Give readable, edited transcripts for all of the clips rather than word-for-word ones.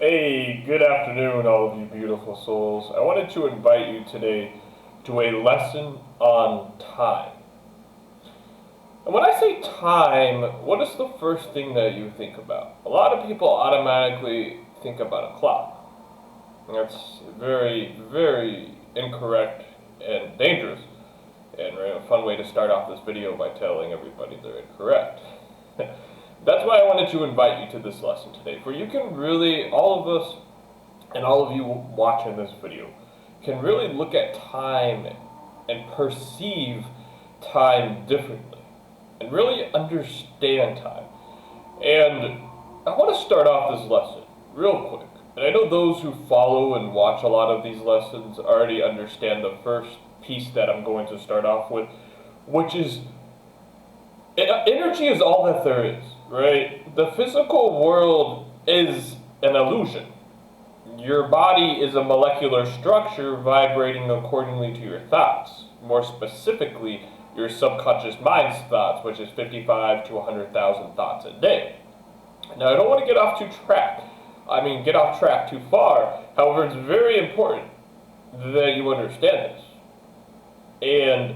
Hey, good afternoon, all of you beautiful souls. I wanted to invite you today to a lesson on time. And when I say time, what is the first thing that you think about? A lot of people automatically think about a clock. And that's very, very incorrect and dangerous. And a fun way to start off this video by telling everybody they're incorrect. That's why I wanted to invite you to this lesson today, for you can really, all of us and all of you watching this video, can really look at time and perceive time differently, and really understand time. And I want to start off this lesson real quick. And I know those who follow and watch a lot of these lessons already understand the first piece that I'm going to start off with, which is energy is all that there is, right? The physical world is an illusion. Your body is a molecular structure vibrating accordingly to your thoughts. More specifically, your subconscious mind's thoughts, which is 55 to 100,000 thoughts a day. Now, I don't want to get off track too far. However, it's very important that you understand this. And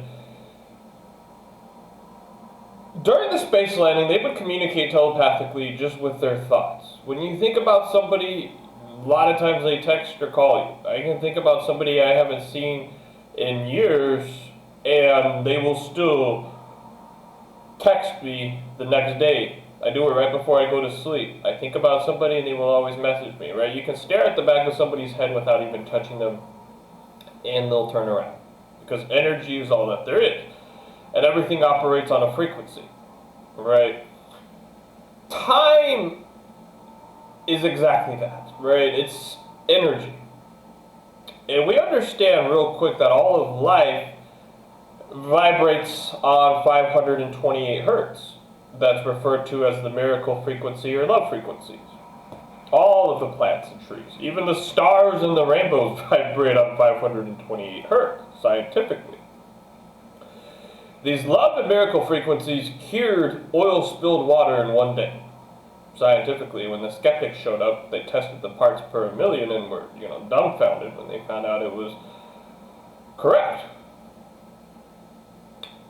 during the space landing, they would communicate telepathically just with their thoughts. When you think about somebody, a lot of times they text or call you. I can think about somebody I haven't seen in years, and they will still text me the next day. I do it right before I go to sleep. I think about somebody and they will always message me, right? You can stare at the back of somebody's head without even touching them, and they'll turn around. Because energy is all that there is. And everything operates on a frequency, right? Time is exactly that, right? It's energy. And we understand real quick that all of life vibrates on 528 hertz. That's referred to as the miracle frequency or love frequencies. All of the plants and trees, even the stars and the rainbows vibrate on 528 hertz, scientifically. These love and miracle frequencies cured oil-spilled water in one day. Scientifically, when the skeptics showed up, they tested the parts per million and were, dumbfounded when they found out it was correct.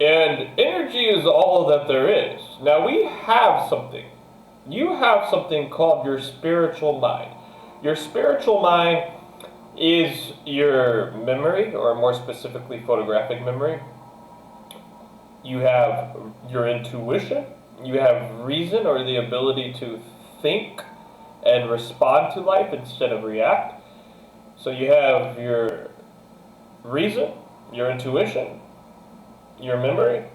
And energy is all that there is. Now we have something. You have something called your spiritual mind. Your spiritual mind is your memory, or more specifically, photographic memory. You have your intuition, you have reason, or the ability to think and respond to life instead of react. So you have your reason, your intuition, your memory,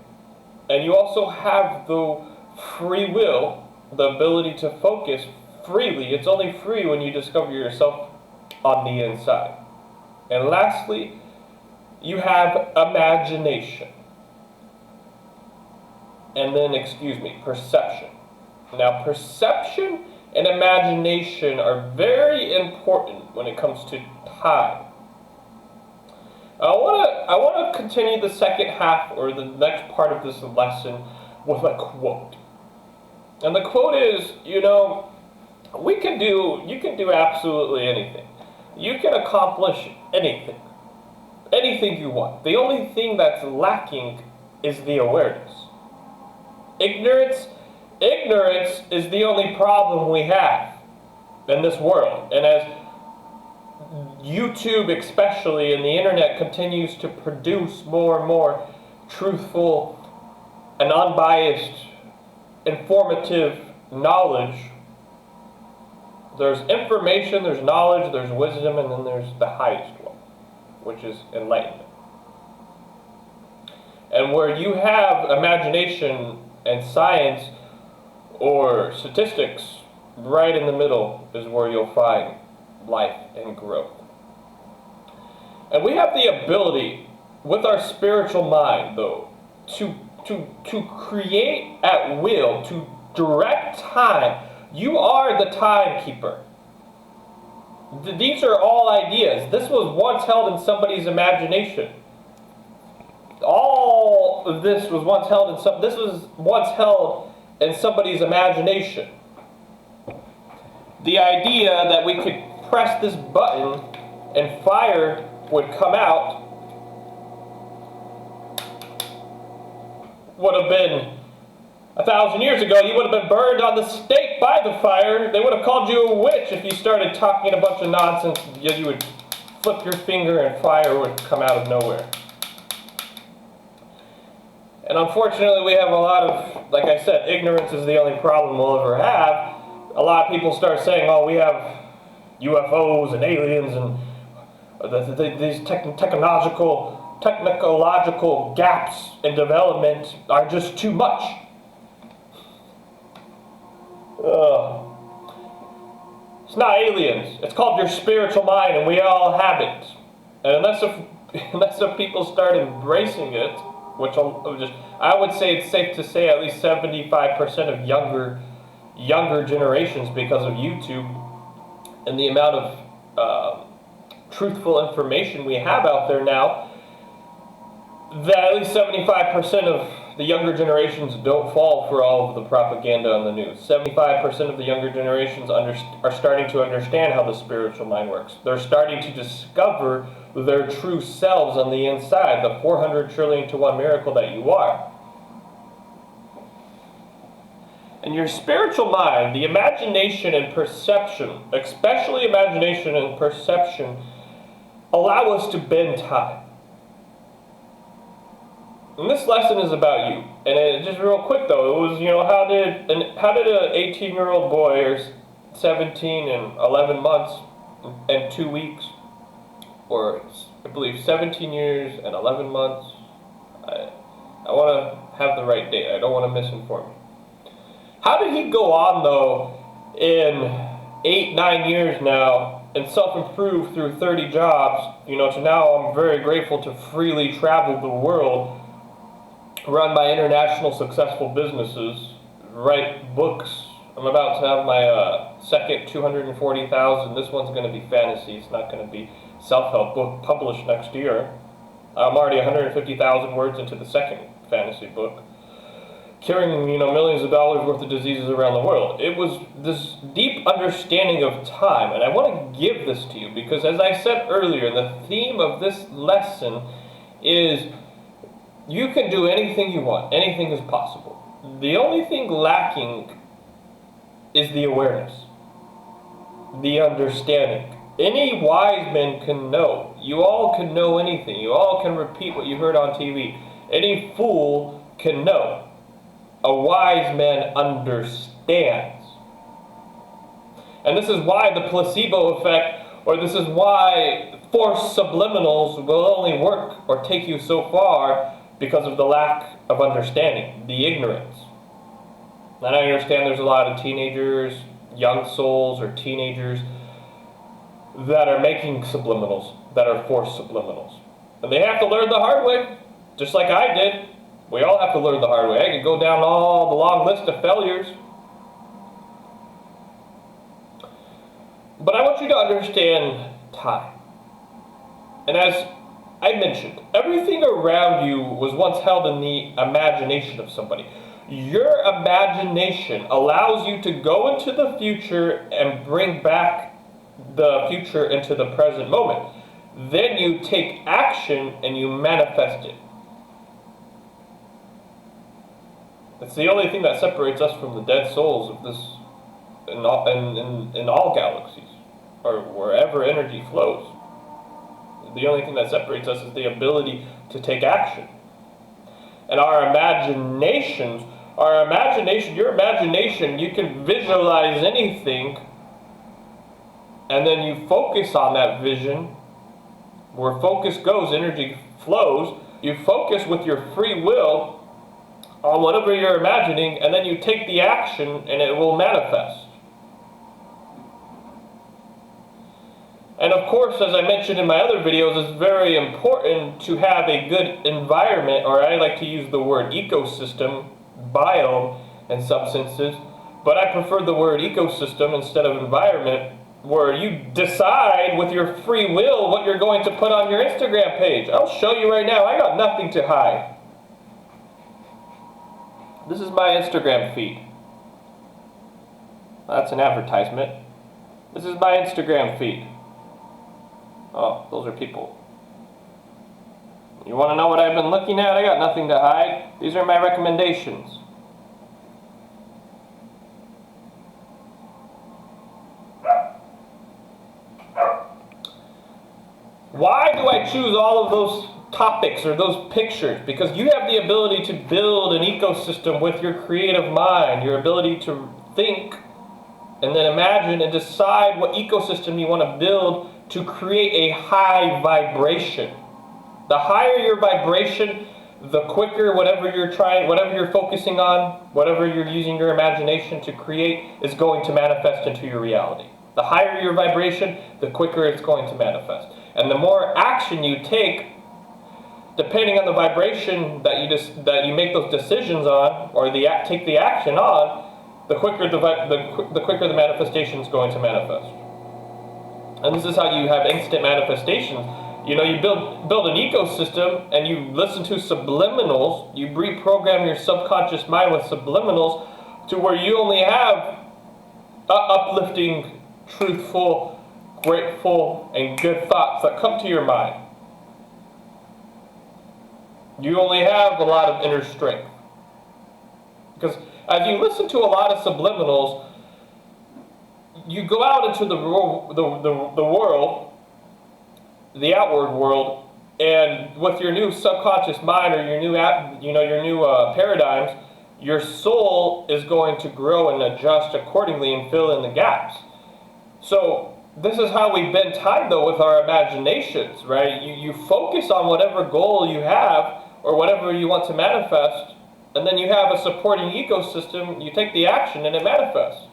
and you also have the free will, the ability to focus freely. It's only free when you discover yourself on the inside. And lastly, you have imagination. And then, perception. Now, perception and imagination are very important when it comes to time. I want to continue the second half, or the next part of this lesson, with a quote. And the quote is, you can do absolutely anything. You can accomplish anything. Anything you want. The only thing that's lacking is the awareness. Ignorance is the only problem we have in this world. And as YouTube especially, and the internet continues to produce more and more truthful and unbiased, informative knowledge, there's information, there's knowledge, there's wisdom, and then there's the highest one, which is enlightenment. And where you have imagination and science or statistics, right in the middle is where you'll find life and growth. And we have the ability, with our spiritual mind, though, to create at will, to direct time. You are the timekeeper. These are all ideas. This was once held in somebody's imagination. All of this was once held in somebody's imagination. the idea that we could press this button and fire would come out would have been 1,000 years ago. You would have been burned on the stake by the fire. They would have called you a witch if you started talking a bunch of nonsense. You would flip your finger and fire would come out of nowhere. And unfortunately, we have a lot of, like I said, ignorance is the only problem we'll ever have. A lot of people start saying, oh, we have UFOs and aliens and these technological gaps in development are just too much. It's not aliens. It's called your spiritual mind, and we all have it. And unless if people start embracing it, which I would say it's safe to say at least 75% of younger generations, because of YouTube and the amount of truthful information we have out there now, that at least 75% of the younger generations don't fall for all of the propaganda on the news. 75% of the younger generations are starting to understand how the spiritual mind works. They're starting to discover their true selves on the inside, the 400 trillion to 1 miracle that you are. And your spiritual mind, the imagination and perception, especially imagination and perception, allow us to bend time. And this lesson is about you. And just real quick though, it was, how did an 18-year-old boy, or 17 and 11 months and 2 weeks, or I believe 17 years and 11 months, I want to have the right date, I don't want to misinform you. How did he go on though in 8-9 years now and self-improve through 30 jobs, to now I'm very grateful to freely travel the world, run by international successful businesses, write books. I'm about to have my second 240,000. This one's going to be fantasy. It's not going to be self-help book published next year. I'm already 150,000 words into the second fantasy book, curing millions of dollars worth of diseases around the world. It was this deep understanding of time, and I want to give this to you because, as I said earlier, the theme of this lesson is you can do anything you want. Anything is possible. The only thing lacking is the awareness, the understanding. Any wise man can know. You all can know anything. You all can repeat what you heard on TV. Any fool can know. A wise man understands. And this is why the placebo effect, or this is why forced subliminals will only work or take you so far, because of the lack of understanding, the ignorance. And I understand there's a lot of teenagers, young souls, or teenagers that are making subliminals, that are forced subliminals. And they have to learn the hard way, just like I did. We all have to learn the hard way. I could go down all the long list of failures. But I want you to understand time. And as I mentioned, everything around you was once held in the imagination of somebody. Your imagination allows you to go into the future and bring back the future into the present moment. Then you take action and you manifest it. It's the only thing that separates us from the dead souls of this in all galaxies, or wherever energy flows. The only thing that separates us is the ability to take action. And your imagination, you can visualize anything, and then you focus on that vision. Where focus goes, energy flows. You focus with your free will on whatever you're imagining, and then you take the action, and it will manifest. And of course, as I mentioned in my other videos, it's very important to have a good environment, or I like to use the word ecosystem, biome, and substances, but I prefer the word ecosystem instead of environment, where you decide with your free will what you're going to put on your Instagram page. I'll show you right now. I got nothing to hide. This is my Instagram feed. That's an advertisement. This is my Instagram feed. Oh, those are people. You want to know what I've been looking at? I got nothing to hide. These are my recommendations. Why do I choose all of those topics or those pictures? Because you have the ability to build an ecosystem with your creative mind, your ability to think and then imagine and decide what ecosystem you want to build to create a high vibration. The higher your vibration, the quicker whatever you're focusing on, whatever you're using your imagination to create is going to manifest into your reality. The higher your vibration, the quicker it's going to manifest. And the more action you take, depending on the vibration that you make those decisions on, or take the action on, the quicker the manifestation is going to manifest. And this is how you have instant manifestations. You know, you build an ecosystem and you listen to subliminals. You reprogram your subconscious mind with subliminals to where you only have uplifting, truthful, grateful, and good thoughts that come to your mind. You only have a lot of inner strength. Because as you listen to a lot of subliminals, you go out into the world, the outward world, and with your new subconscious mind or your new paradigms, your soul is going to grow and adjust accordingly and fill in the gaps. So this is how we've been tied though with our imaginations, right? You focus on whatever goal you have or whatever you want to manifest, and then you have a supporting ecosystem. You take the action and it manifests.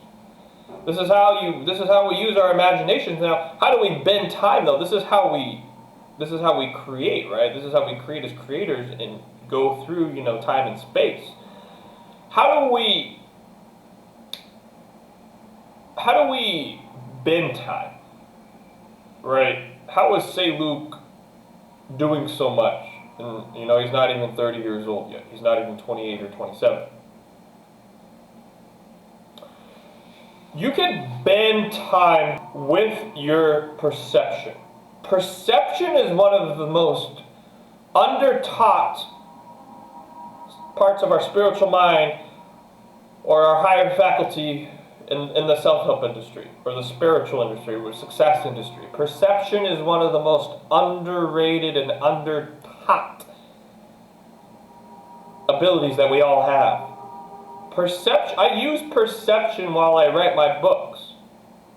This is how we use our imaginations. Now, how do we bend time though? This is how we create, right? This is how we create as creators and go through, time and space. How do we bend time? Right? How is Seiluke doing so much? And he's not even 30 years old yet. He's not even 28 or 27. You can bend time with your perception. Perception is one of the most under-taught parts of our spiritual mind or our higher faculty in the self-help industry or the spiritual industry or success industry. Perception is one of the most underrated and under-taught abilities that we all have. Perception. I use perception while I write my books.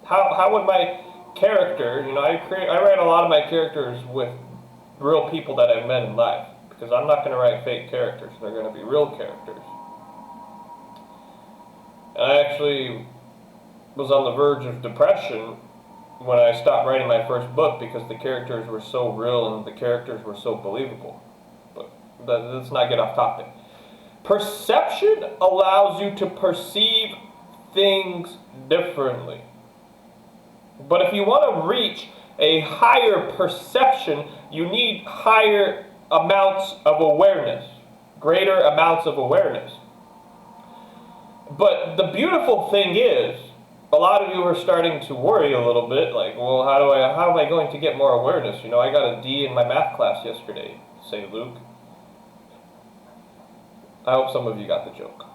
How would my character, I write a lot of my characters with real people that I've met in life, because I'm not going to write fake characters. They're going to be real characters. And I actually was on the verge of depression when I stopped writing my first book because the characters were so real and the characters were so believable. But let's not get off topic. Perception allows you to perceive things differently. But if you want to reach a higher perception, you need higher amounts of awareness, greater amounts of awareness. But the beautiful thing is, a lot of you are starting to worry a little bit, like, well, how am I going to get more awareness? I got a D in my math class yesterday, Seiluke. I hope some of you got the joke.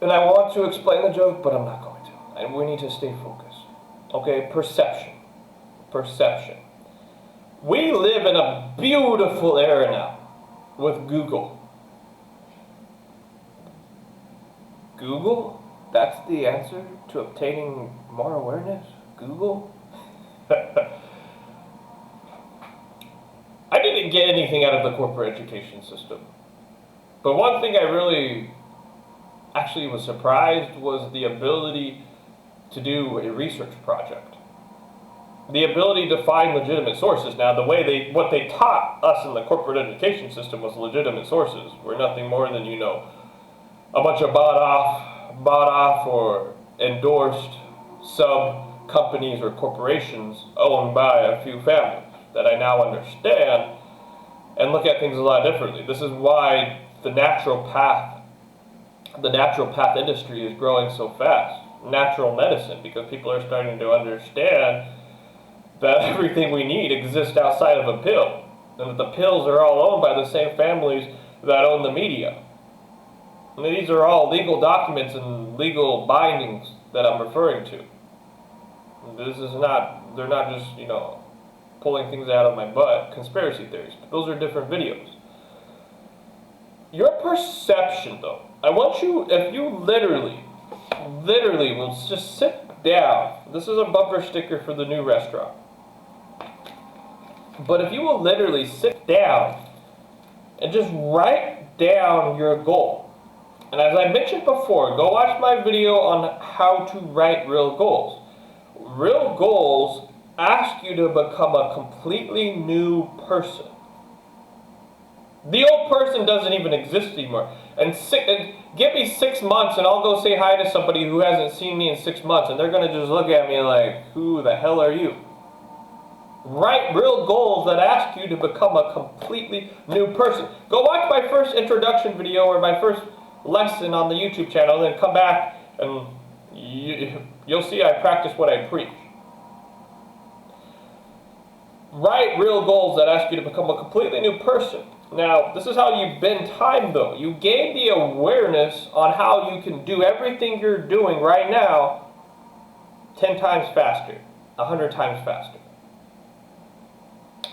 And I want to explain the joke, but I'm not going to. And we need to stay focused. Okay, perception. Perception. We live in a beautiful era now with Google. Google? That's the answer to obtaining more awareness? Google? I didn't get anything out of the corporate education system. But one thing I really actually was surprised was the ability to do a research project. The ability to find legitimate sources. Now, what they taught us in the corporate education system was legitimate sources. We're nothing more than, a bunch of bought off or endorsed sub companies or corporations owned by a few families that I now understand and look at things a lot differently. This is why the natural path the naturopath industry is growing so fast. Natural medicine, because people are starting to understand that everything we need exists outside of a pill, and that the pills are all owned by the same families that own the media. And these are all legal documents and legal bindings that I'm referring to. This is not, they're not just, pulling things out of my butt, conspiracy theories. Those are different videos. Your perception, though, I want you, if you literally will just sit down. This is a bumper sticker for the new restaurant. But if you will literally sit down and just write down your goal. And as I mentioned before, go watch my video on how to write real goals. Real goals ask you to become a completely new person. The old person doesn't even exist anymore. And give me 6 months and I'll go say hi to somebody who hasn't seen me in 6 months, and they're going to just look at me like, who the hell are you? Write real goals that ask you to become a completely new person. Go watch my first introduction video or my first lesson on the YouTube channel, and then come back and you'll see I practice what I preach. Write real goals that ask you to become a completely new person. Now, this is how you bend time, though. You gain the awareness on how you can do everything you're doing right now 10 times faster, 100 times faster.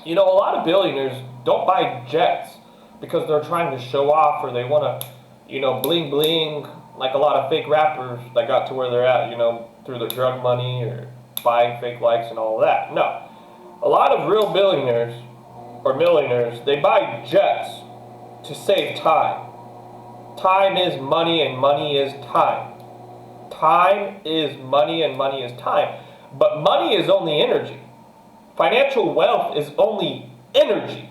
A lot of billionaires don't buy jets because they're trying to show off, or they want to, bling bling, like a lot of fake rappers that got to where they're at, through their drug money or buying fake likes and all of that. No. A lot of real billionaires or millionaires, they buy jets to save time. Time is money, and money is time. Time is money, and money is time. But money is only energy. Financial wealth is only energy.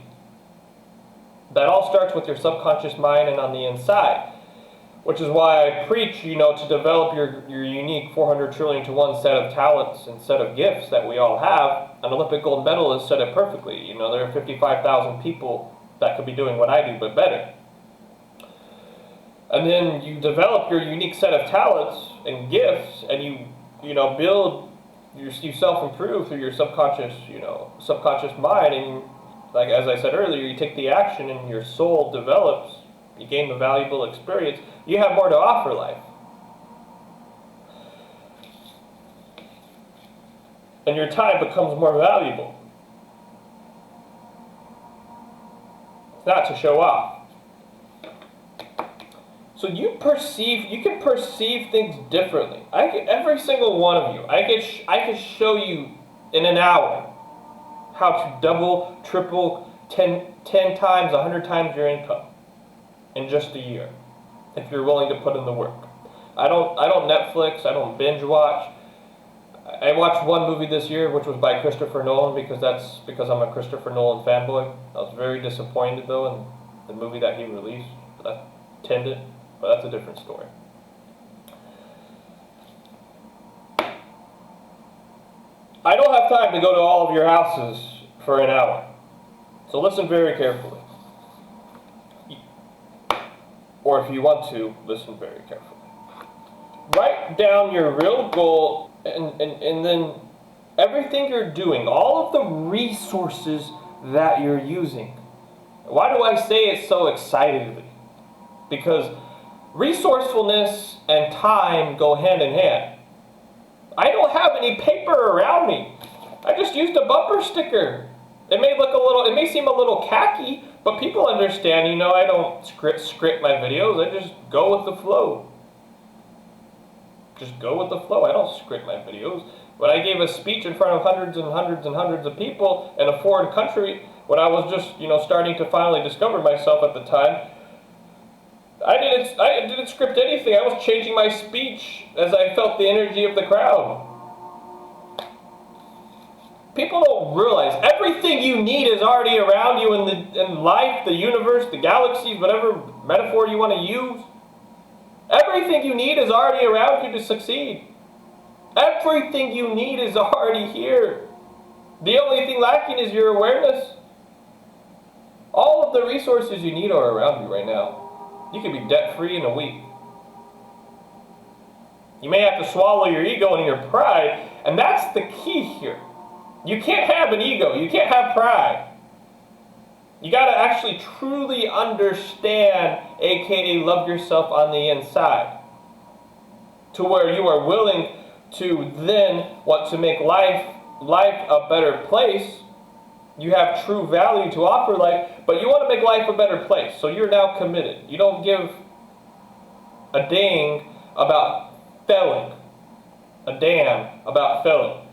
That all starts with your subconscious mind and on the inside. Which is why I preach, to develop your unique 400 trillion to 1 set of talents and set of gifts that we all have. An Olympic gold medalist said it perfectly. There are 55,000 people that could be doing what I do, but better. And then you develop your unique set of talents and gifts, and you build, you self-improve through your subconscious mind. And like as I said earlier, you take the action and your soul develops. You gain the valuable experience. You have more to offer life. And your time becomes more valuable. It's not to show off. So you can perceive things differently. Every single one of you, I can show you in an hour how to double, triple, 10 times, 100 times your income in just a year, if you're willing to put in the work. I don't Netflix, I don't binge watch. I watched one movie this year, which was by Christopher Nolan, because I'm a Christopher Nolan fanboy. I was very disappointed though in the movie that he released, but that's a different story. I don't have time to go to all of your houses for an hour, so listen very carefully. Or if you want to, listen very carefully. Write down your real goal, and then everything you're doing, all of the resources that you're using. Why do I say it so excitedly? Because resourcefulness and time go hand in hand. I don't have any paper around me. I just used a bumper sticker. It may seem a little khaki, but people understand, I don't script my videos. I just go with the flow. Just go with the flow. I don't script my videos. When I gave a speech in front of hundreds and hundreds and hundreds of people in a foreign country, when I was just, starting to finally discover myself at the time, I didn't script anything. I was changing my speech as I felt the energy of the crowd. People don't realize everything you need is already around you in life, the universe, the galaxies, whatever metaphor you want to use. Everything you need is already around you to succeed. Everything you need is already here. The only thing lacking is your awareness. All of the resources you need are around you right now. You can be debt-free in a week. You may have to swallow your ego and your pride, and that's the key here. You can't have an ego. You can't have pride. You got to actually truly understand, aka love yourself on the inside, to where you are willing to then want to make life a better place. You have true value to offer life, but you want to make life a better place. So you're now committed. You don't give a dang about failing. A damn about failing.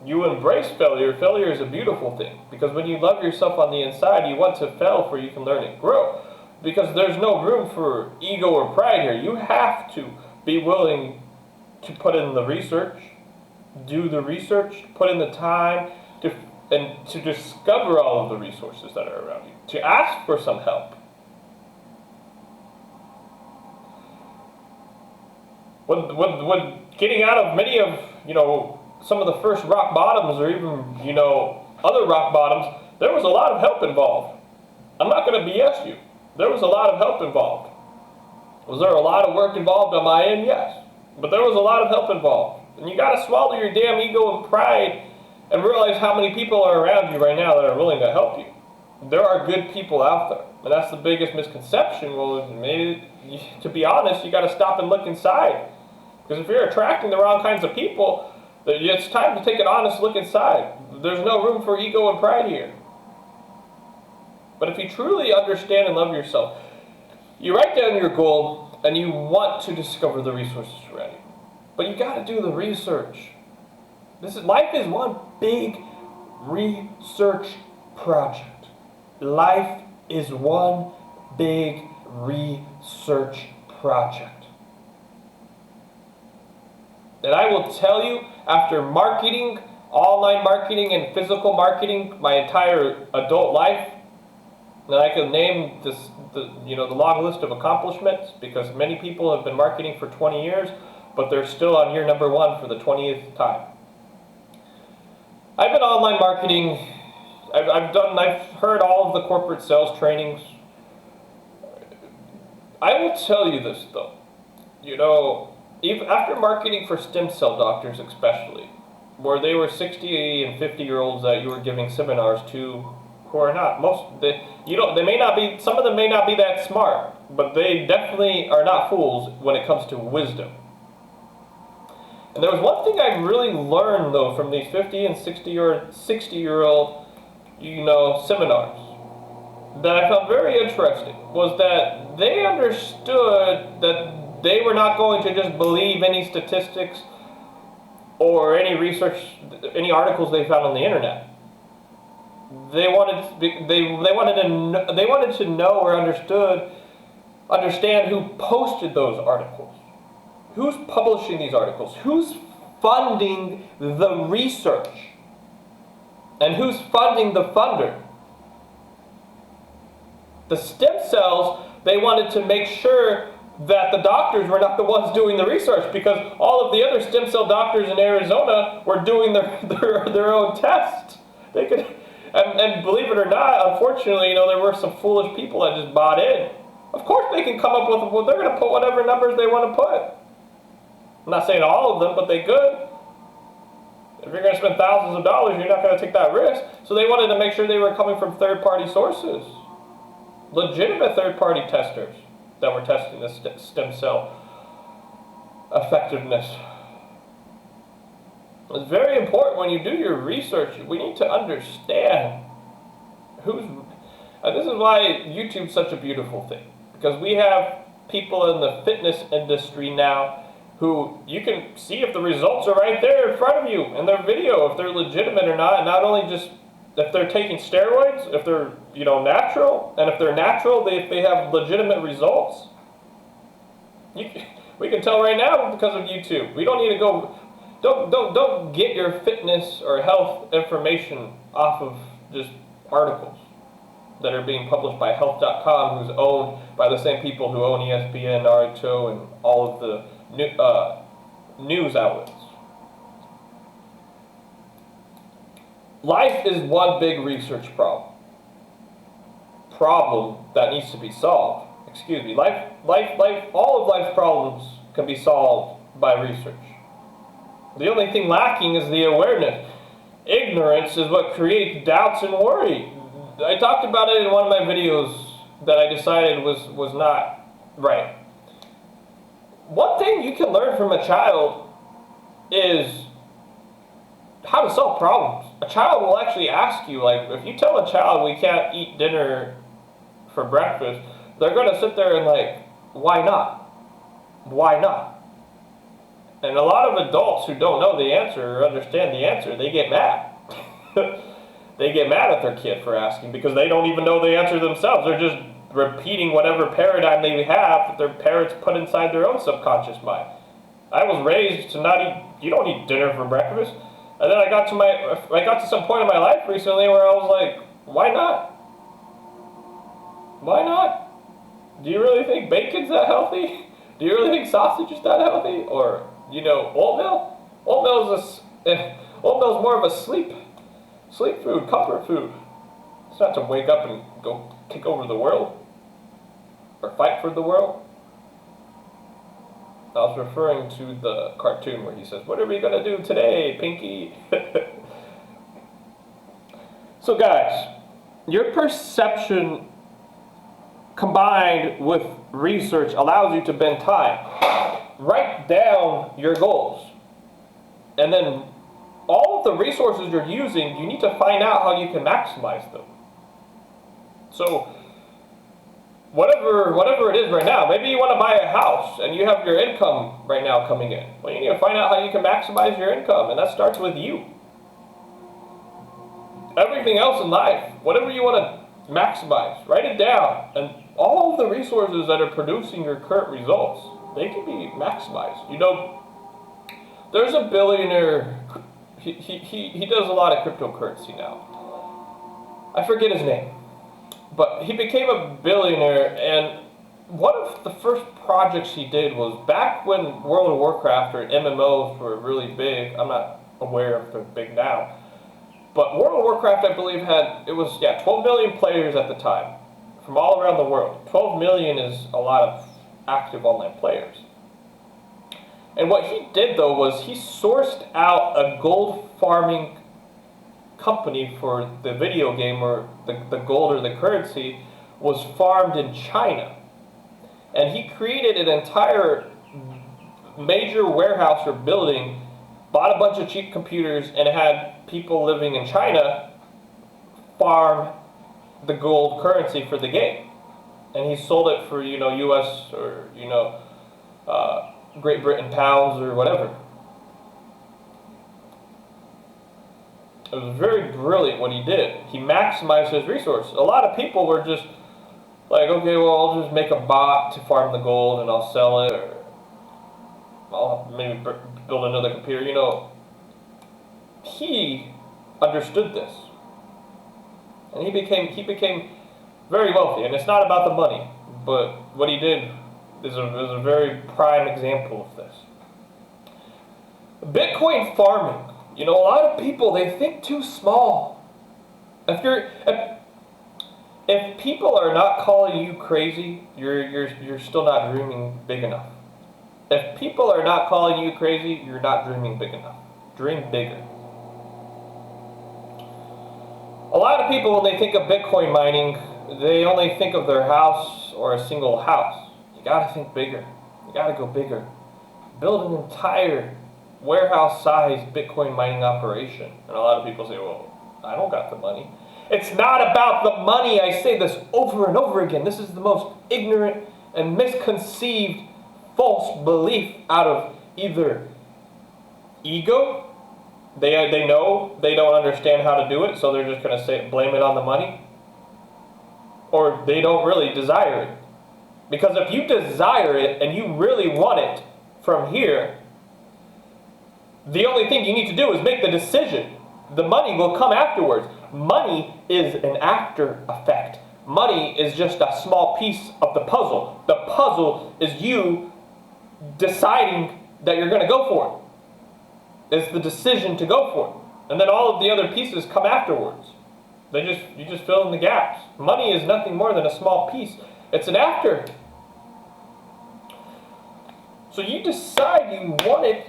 You embrace failure. Failure is a beautiful thing. Because when you love yourself on the inside, you want to fail for you can learn and grow. Because there's no room for ego or pride here. You have to be willing to put in the research, do the research, put in the time, to discover all of the resources that are around you. To ask for some help. When getting out of many of, some of the first rock bottoms or even, other rock bottoms, there was a lot of help involved. I'm not going to BS you. There was a lot of help involved. Was there a lot of work involved on my end? Yes. But there was a lot of help involved. And you got to swallow your damn ego and pride and realize how many people are around you right now that are willing to help you. There are good people out there. And that's the biggest misconception. Well, maybe, to be honest, you got to stop and look inside. Because if you're attracting the wrong kinds of people, it's time to take an honest look inside. There's no room for ego and pride here. But if you truly understand and love yourself, you write down your goal and you want to discover the resources around you. But you got to do the research. Life is one big research project. Life is one big research project. And I will tell you, after marketing, online marketing and physical marketing, my entire adult life, that I could name the long list of accomplishments, because many people have been marketing for 20 years, but they're still on year number 1 for the 20th time. I've been online marketing. I've heard all of the corporate sales trainings. I will tell you this though, even after marketing for stem cell doctors especially, where they were 60 and 50-year-olds that you were giving seminars to, who are not, some of them may not be that smart, but they definitely are not fools when it comes to wisdom. And there was one thing I really learned though from these 50 and 60-year-old, seminars that I found very interesting, was that they understood that they were not going to just believe any statistics or any research, any articles they found on the internet. They wanted to know or understand who posted those articles, who's publishing these articles, who's funding the research, and who's funding the funder. The stem cells, they wanted to make sure that the doctors were not the ones doing the research, because all of the other stem cell doctors in Arizona were doing their own tests. They could, and believe it or not, unfortunately, there were some foolish people that just bought in. Of course they can come up with, they're going to put whatever numbers they want to put. I'm not saying all of them, but they could. If you're going to spend thousands of dollars, you're not going to take that risk. So they wanted to make sure they were coming from third-party sources. Legitimate third-party testers that were testing the stem cell effectiveness. It's very important when you do your research. We need to understand this is why YouTube's such a beautiful thing. Because we have people in the fitness industry now who you can see if the results are right there in front of you in their video, if they're legitimate or not. Not only just if they're taking steroids, if they're natural, and if they're natural, if they have legitimate results. We can tell right now because of YouTube. We don't need to go. Don't get your fitness or health information off of just articles that are being published by Health.com, who's owned by the same people who own ESPN, Naruto, and all of the news outlets. Life is one big research problem that needs to be solved. All of life's problems can be solved by research. The only thing lacking is the awareness. Ignorance is what creates doubts and worry. I talked about it in one of my videos that I decided was not right. One thing you can learn from a child is how to solve problems. A child will actually ask you, like, if you tell a child we can't eat dinner for breakfast, they're going to sit there and like, why not? Why not? And a lot of adults who don't know the answer or understand the answer, they get mad. They get mad at their kid for asking because they don't even know the answer themselves. They're just repeating whatever paradigm they have that their parents put inside their own subconscious mind. I was raised to not eat, you don't eat dinner for breakfast. And then I got to some point in my life recently where I was like, why not? Why not? Do you really think bacon's that healthy? Do you really think sausage is that healthy? Or, you know, oatmeal? Oatmeal's more of a sleep food, comfort food. It's not to wake up and go take over the world or fight for the world. I was referring to the cartoon where he says, what are we going to do today, Pinky? So guys, your perception combined with research allows you to bend time. Write down your goals. And then all of the resources you're using, you need to find out how you can maximize them. So whatever it is right now, maybe you want to buy a house and you have your income right now coming in. Well, you need to find out how you can maximize your income, and that starts with you. Everything else in life, whatever you want to maximize, write it down. And all of the resources that are producing your current results, they can be maximized. You know, there's a billionaire, he does a lot of cryptocurrency now. I forget his name. But he became a billionaire, and one of the first projects he did was back when World of Warcraft or MMOs were really big. I'm not aware if they're big now. But World of Warcraft, I believe, had, 12 million players at the time from all around the world. 12 million is a lot of active online players. And what he did, though, was he sourced out a gold farming company for the video game, or the gold or the currency was farmed in China. And he created an entire major warehouse or building, bought a bunch of cheap computers, and had people living in China farm the gold currency for the game. And he sold it for, you know, US or, you know, Great Britain pounds or whatever. It was very brilliant what he did. He maximized his resources. A lot of people were just like, okay, well, I'll just make a bot to farm the gold and I'll sell it, or I'll maybe build another computer. You know, he understood this, and he became very wealthy. And it's not about the money, but what he did is a very prime example of this. Bitcoin farming. You know, a lot of people, they think too small. If people are not calling you crazy, you're still not dreaming big enough. If people are not calling you crazy, you're not dreaming big enough. Dream bigger. A lot of people, when they think of Bitcoin mining, they only think of their house or a single house. You gotta think bigger. You gotta go bigger. Build an entire warehouse-sized Bitcoin mining operation. And a lot of people say, well, I don't got the money. It's not about the money. I say this over and over again. This is the most ignorant and misconceived false belief out of either ego. They know they don't understand how to do it, so they're just going to blame it on the money. Or they don't really desire it. Because if you desire it and you really want it from here, the only thing you need to do is make the decision. The money will come afterwards. Money is an after effect. Money is just a small piece of the puzzle. The puzzle is you deciding that you're going to go for it. It's the decision to go for it. And then all of the other pieces come afterwards. You just fill in the gaps. Money is nothing more than a small piece. It's an after. So you decide you want it,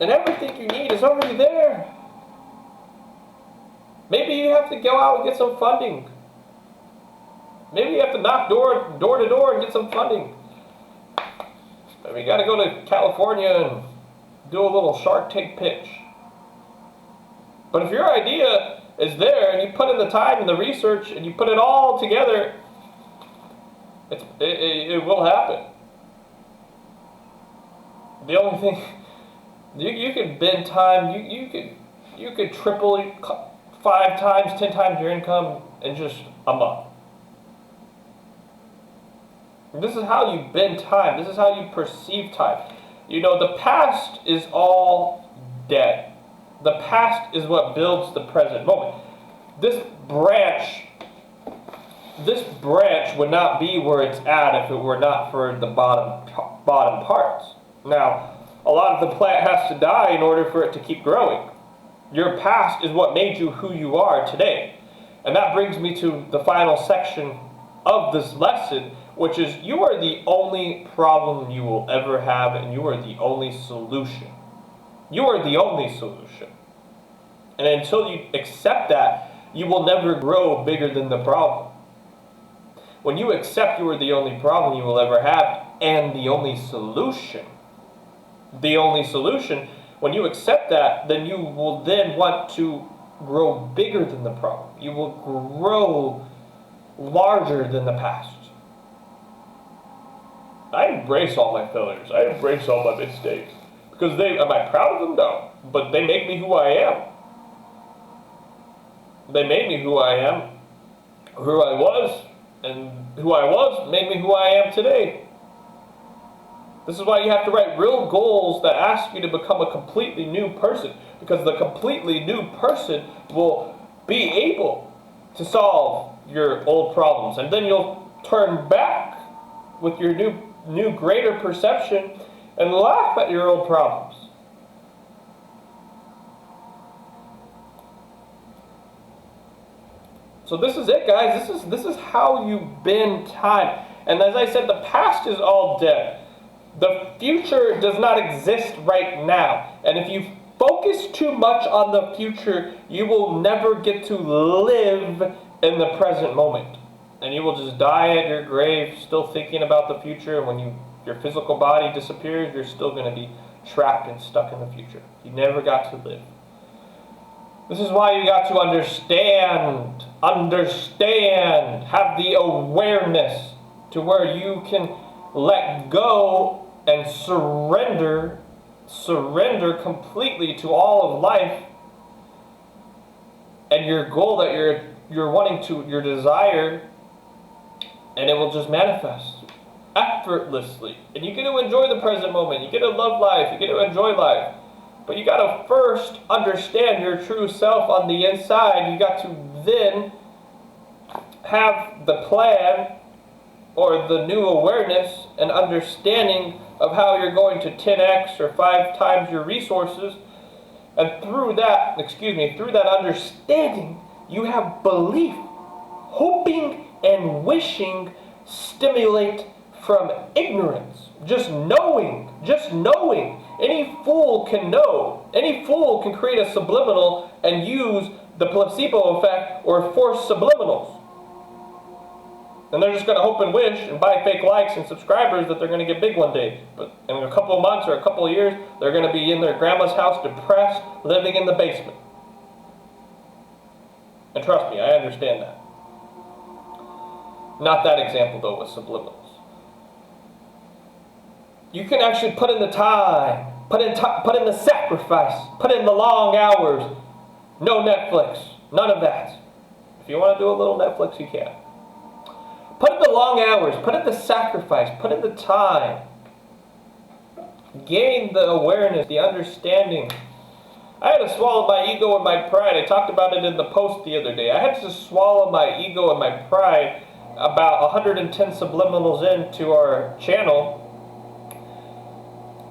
and everything you need is already there. Maybe you have to go out and get some funding. Maybe you have to knock door to door and get some funding. Maybe you got to go to California and do a little Shark Tank pitch. But if your idea is there and you put in the time and the research and you put it all together, it will happen. The only thing, you could bend time, you could triple it 5 times, 10 times your income in just a month. This is how you bend time. This is how you perceive time. You know, the past is all dead. The past is what builds the present moment. This branch would not be where it's at if it were not for the bottom parts. Now, a lot of the plant has to die in order for it to keep growing. Your past is what made you who you are today. And that brings me to the final section of this lesson, which is you are the only problem you will ever have, and you are the only solution. You are the only solution. And until you accept that, you will never grow bigger than the problem. When you accept you are the only problem you will ever have, and the only solution, when you accept that, then you will then want to grow bigger than the problem. You will grow larger than the past. I embrace all my failures. I embrace all my mistakes. Because am I proud of them? No. But they make me who I am. They made me who I am, who I was, and who I was made me who I am today. This is why you have to write real goals that ask you to become a completely new person, because the completely new person will be able to solve your old problems, and then you'll turn back with your new greater perception and laugh at your old problems. So this is it, guys. This is how you bend time. And as I said, the past is all dead. The future does not exist right now. And if you focus too much on the future, you will never get to live in the present moment. And you will just die at your grave still thinking about the future. And when your physical body disappears, you're still going to be trapped and stuck in the future. You never got to live. This is why you got to understand, have the awareness to where you can let go and surrender completely to all of life and your goal that you're wanting to, your desire, and it will just manifest effortlessly. And you get to enjoy the present moment. You get to love life. You get to enjoy life. But you got to first understand your true self on the inside. You got to then have the plan or the new awareness and understanding of how you're going to 10x or 5 times your resources. And through that understanding, you have belief. Hoping and wishing stimulate from ignorance. Just knowing. Any fool can know. Any fool can create a subliminal and use the placebo effect or force subliminals. And they're just going to hope and wish and buy fake likes and subscribers that they're going to get big one day. But in a couple of months or a couple of years, they're going to be in their grandma's house depressed, living in the basement. And trust me, I understand that. Not that example though with subliminals. You can actually put in the time, put in the sacrifice, put in the long hours. No Netflix, none of that. If you want to do a little Netflix, you can. Put in the long hours, put in the sacrifice, put in the time. Gain the awareness, the understanding. I had to swallow my ego and my pride. I talked about it in the post the other day. I had to swallow my ego and my pride about 110 subliminals into our channel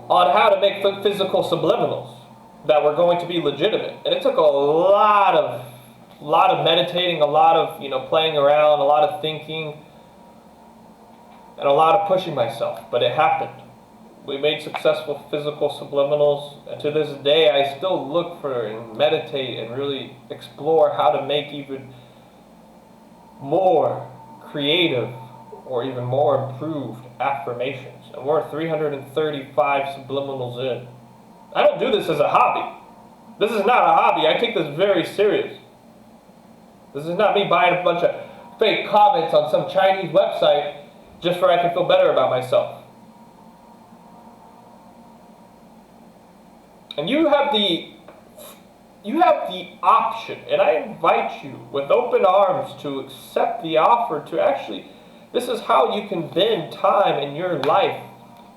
on how to make physical subliminals that were going to be legitimate. And it took a lot of meditating, a lot of playing around, a lot of thinking, and a lot of pushing myself. But it happened. We made successful physical subliminals, and to this day I still look for and meditate and really explore how to make even more creative or even more improved affirmations. And we're 335 subliminals in. I don't do this as a hobby. This is not a hobby. I take this very serious. This is not me buying a bunch of fake comments on some Chinese website just so I can feel better about myself. And you have the option, and I invite you with open arms to accept the offer to actually, this is how you can bend time in your life.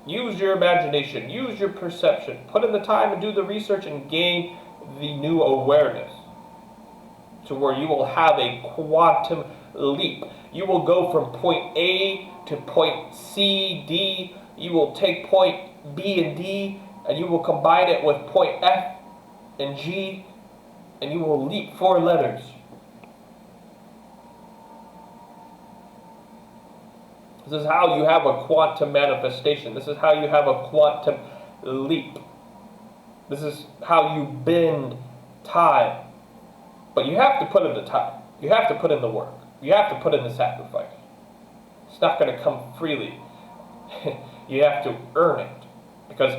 Use your imagination, use your perception, put in the time and do the research and gain the new awareness to where you will have a quantum leap. You will go from point A to point C, D. You will take point B and D, and you will combine it with point F and G, and you will leap 4 letters. This is how you have a quantum manifestation. This is how you have a quantum leap. This is how you bend time. But you have to put in the time. You have to put in the work. You have to put in the sacrifice. It's not going to come freely. You have to earn it. Because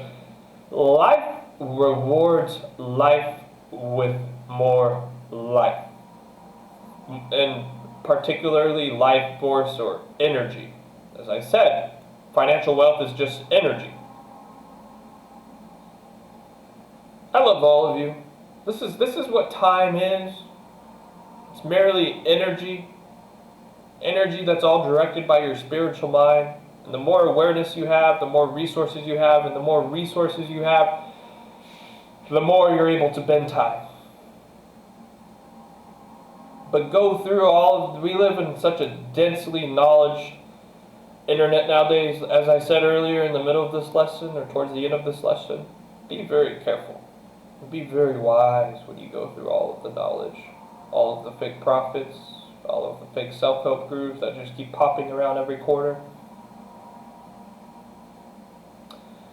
life rewards life with more life. And particularly life force or energy. As I said, financial wealth is just energy. I love all of you. This is what time is. It's merely energy. Energy that's all directed by your spiritual mind. And the more awareness you have, the more resources you have, and the more resources you have, the more you're able to bend time. But go through we live in such a densely knowledge internet nowadays. As I said earlier in the middle of this lesson, or towards the end of this lesson, be very careful. Be very wise when you go through all of the knowledge, all of the fake prophets, all of the fake self-help gurus that just keep popping around every corner.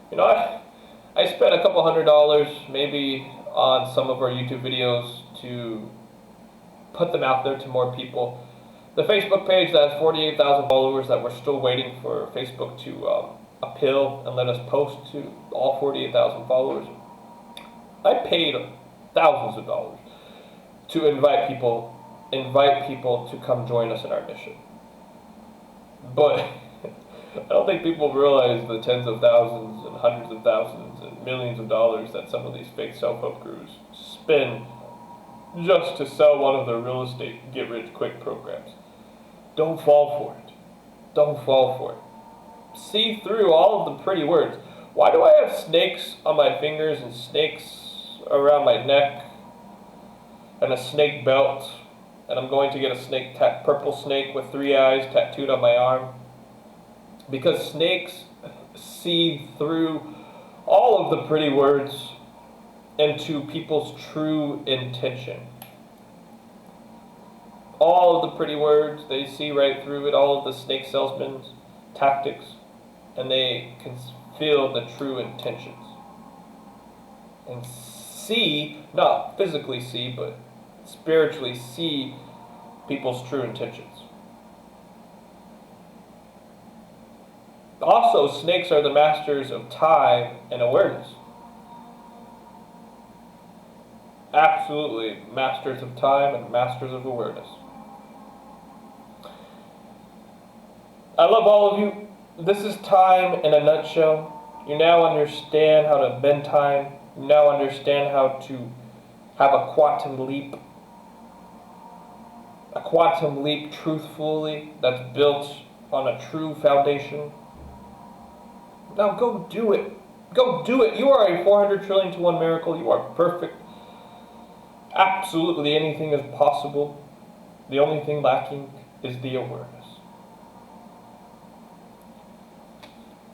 You know, I spent a couple $100 maybe on some of our YouTube videos to put them out there to more people. The Facebook page that has 48,000 followers that we're still waiting for Facebook to appeal and let us post to all 48,000 followers. I paid thousands of dollars to invite people to come join us in our mission. But I don't think people realize the tens of thousands and hundreds of thousands and millions of dollars that some of these fake self-help gurus spend just to sell one of their real estate get-rich-quick programs. Don't fall for it. Don't fall for it. See through all of the pretty words. Why do I have snakes on my fingers and snakes around my neck and a snake belt, and I'm going to get a purple snake with 3 eyes tattooed on my arm? Because snakes see through all of the pretty words into people's true intention. All of the pretty words, they see right through it, all of the snake salesmen's tactics, and they can feel the true intentions. And see, not physically see, but spiritually see people's true intentions. Also, snakes are the masters of time and awareness. Absolutely, masters of time and masters of awareness. I love all of you. This is time in a nutshell. You now understand how to bend time. You now understand how to have a quantum leap. A quantum leap truthfully that's built on a true foundation. Now go do it. Go do it. You are a 400 trillion to 1 miracle. You are perfect. Absolutely anything is possible. The only thing lacking is the awareness.